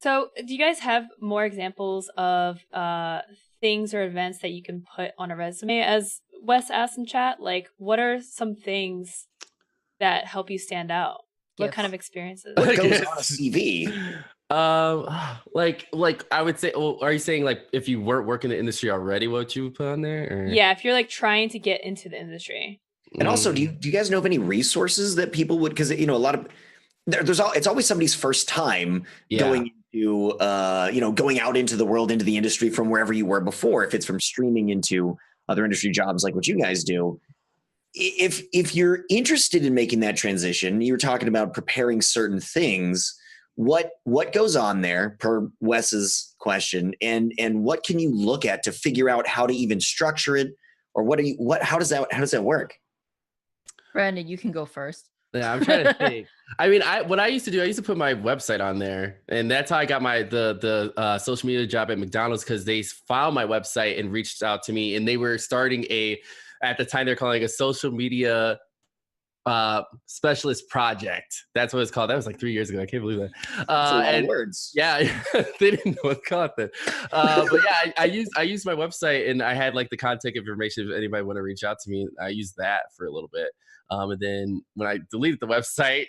So, do you guys have more examples of things or events that you can put on a resume? As Wes asked in chat, like, what are some things that help you stand out? What kind Gifts. of experiences? What goes on a CV? Like I would say, well, are you saying like if you weren't working in the industry already, what you would put on there? Or? Yeah, if you're like trying to get into the industry. And also, do you guys know of any resources that people would? Because a lot of it's always somebody's first time going into going out into the world, into the industry from wherever you were before. If it's from streaming into other industry jobs like what you guys do, if you're interested in making that transition, you're talking about preparing certain things. What goes on there, per Wes's question, and what can you look at to figure out how to even structure it, or how does that work? Brandon, you can go first. Yeah, I'm trying to think. I mean, what I used to do, I used to put my website on there, and that's how I got the social media job at McDonald's, because they found my website and reached out to me, and they were starting at the time they're calling a social media specialist project. That's what it's called. That was like 3 years ago. I can't believe that. That's a lot of words. Yeah, they didn't know what to call it then. But yeah, I used my website, and I had like the contact information if anybody want to reach out to me. I used that for a little bit. And then when I deleted the website,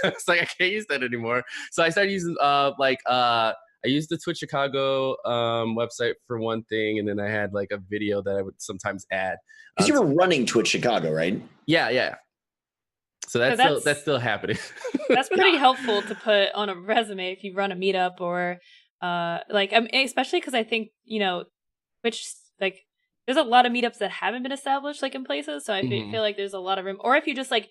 it's like I can't use that anymore. So I started using I used the Twitch Chicago website for one thing, and then I had like a video that I would sometimes add. Because you were running Twitch Chicago, right? Yeah. So that's still happening. That's pretty helpful to put on a resume if you run a meetup or especially because I think Twitch, like, there's a lot of meetups that haven't been established like in places, so I feel like there's a lot of room. Or if you just like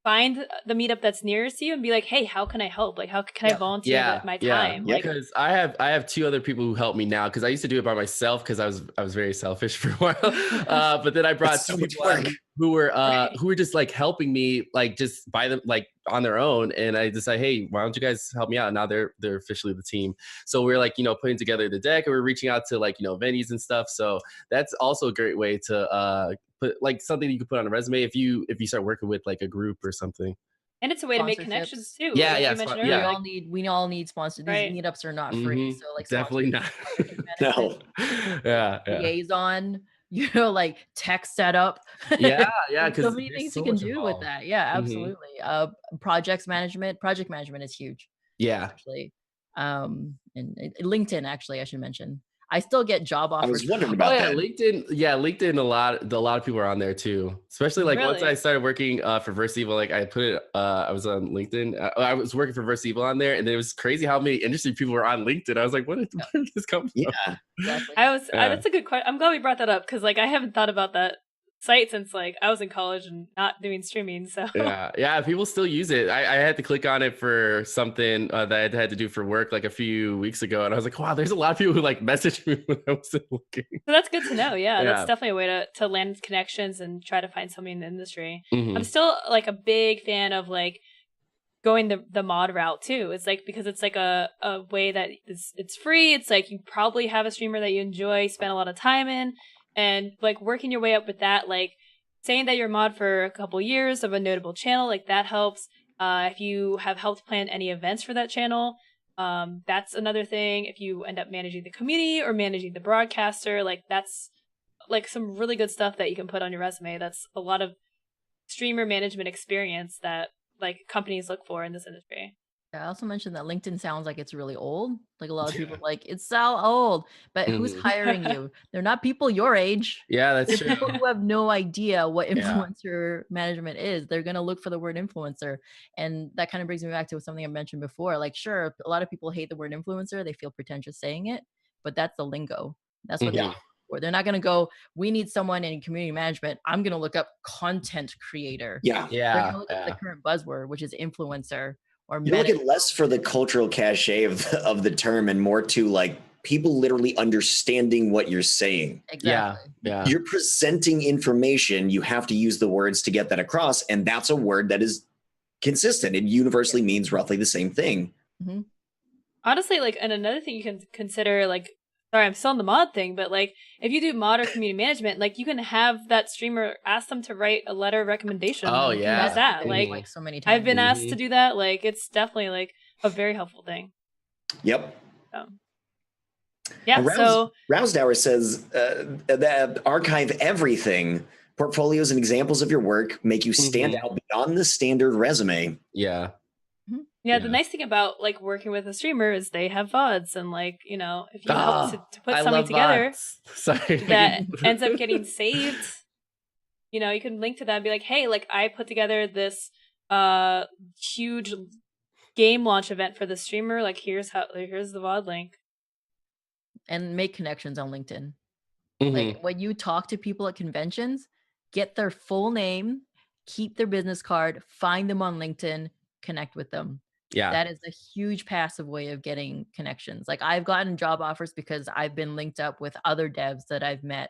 find the meetup that's nearest to you and be like, hey, how can I help? Like, how can I volunteer my time? Yeah, because I have two other people who help me now, because I used to do it by myself because I was very selfish for a while. But then I brought two people who were just like helping me, like just by them, like on their own. And I decided, hey, why don't you guys help me out? And now they're officially the team. So we're like, putting together the deck, and we're reaching out to like, venues and stuff. So that's also a great way to put like something you could put on a resume if you start working with like a group or something. And it's a way to make connections too. We all need sponsors. These meetups are not free. So like definitely not. No. Yeah. Liaison, like tech setup. Yeah. So many things you can do with that. Yeah, absolutely. Project management is huge. Yeah. Actually. And LinkedIn, actually, I should mention. I still get job offers. I was wondering about that. LinkedIn. A lot of people are on there too. Especially like once I started working for Verse Evil, like I put it. I was on LinkedIn. I was working for Verse Evil on there, and it was crazy how many industry people were on LinkedIn. I was like, where did this come from? Yeah, exactly. That's a good question. I'm glad we brought that up, because like I haven't thought about that site since like I was in college and not doing streaming. So yeah, people still use it. I had to click on it for something that I had to do for work like a few weeks ago, and I was like, wow, there's a lot of people who like messaged me when I wasn't looking. So that's good to know. Yeah, that's definitely a way to land connections and try to find something in the industry. I'm still like a big fan of like going the mod route too. It's like, because it's like a way that it's free. It's like you probably have a streamer that you enjoy, spend a lot of time in. And like working your way up with that, like saying that you're a mod for a couple years of a notable channel, like that helps. If you have helped plan any events for that channel, that's another thing. If you end up managing the community or managing the broadcaster, like that's like some really good stuff that you can put on your resume. That's a lot of streamer management experience that like companies look for in this industry. I also mentioned that LinkedIn sounds like it's really old. Like a lot of people like, it's so old, but who's hiring you? They're not people your age. Yeah, that's true. People who have no idea what influencer management is. They're going to look for the word influencer. And that kind of brings me back to something I mentioned before. Like, sure, a lot of people hate the word influencer. They feel pretentious saying it, but that's the lingo. That's what they're not going to go, we need someone in community management. I'm going to look up content creator. Yeah. They're going to look up the current buzzword, which is influencer. Or you look at less for the cultural cachet of the term and more to like people literally understanding what you're saying. Exactly. Yeah. You're presenting information. You have to use the words to get that across. And that's a word that is consistent. It universally means roughly the same thing. Honestly, like, and another thing you can consider, like, sorry, I'm still on the mod thing, but like if you do mod or community management, like you can have that streamer ask them to write a letter of recommendation. Oh yeah. That. Like so many times. I've been asked to do that. Like it's definitely like a very helpful thing. Yep. Yeah. So Rousdower says that archive everything. Portfolios and examples of your work make you stand out beyond the standard resume. Yeah. Yeah, the nice thing about like working with a streamer is they have VODs, and like, you know, if you help to put something together that ends up getting saved, you know, you can link to that and be like, hey, like I put together this huge game launch event for the streamer. Like here's the VOD link. And make connections on LinkedIn. Like when you talk to people at conventions, get their full name, keep their business card, find them on LinkedIn, connect with them. Yeah. That is a huge passive way of getting connections. Like I've gotten job offers because I've been linked up with other devs that I've met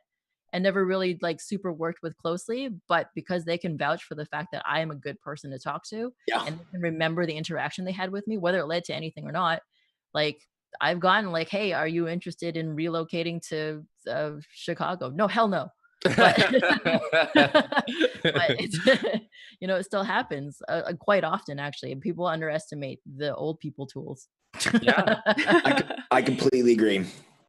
and never really like super worked with closely, but because they can vouch for the fact that I am a good person to talk to and they can remember the interaction they had with me, whether it led to anything or not. Like I've gotten like, hey, are you interested in relocating to Chicago? No, hell no. But, but it's, you know, it still happens quite often, actually. And people underestimate the old people tools. Yeah, I completely agree.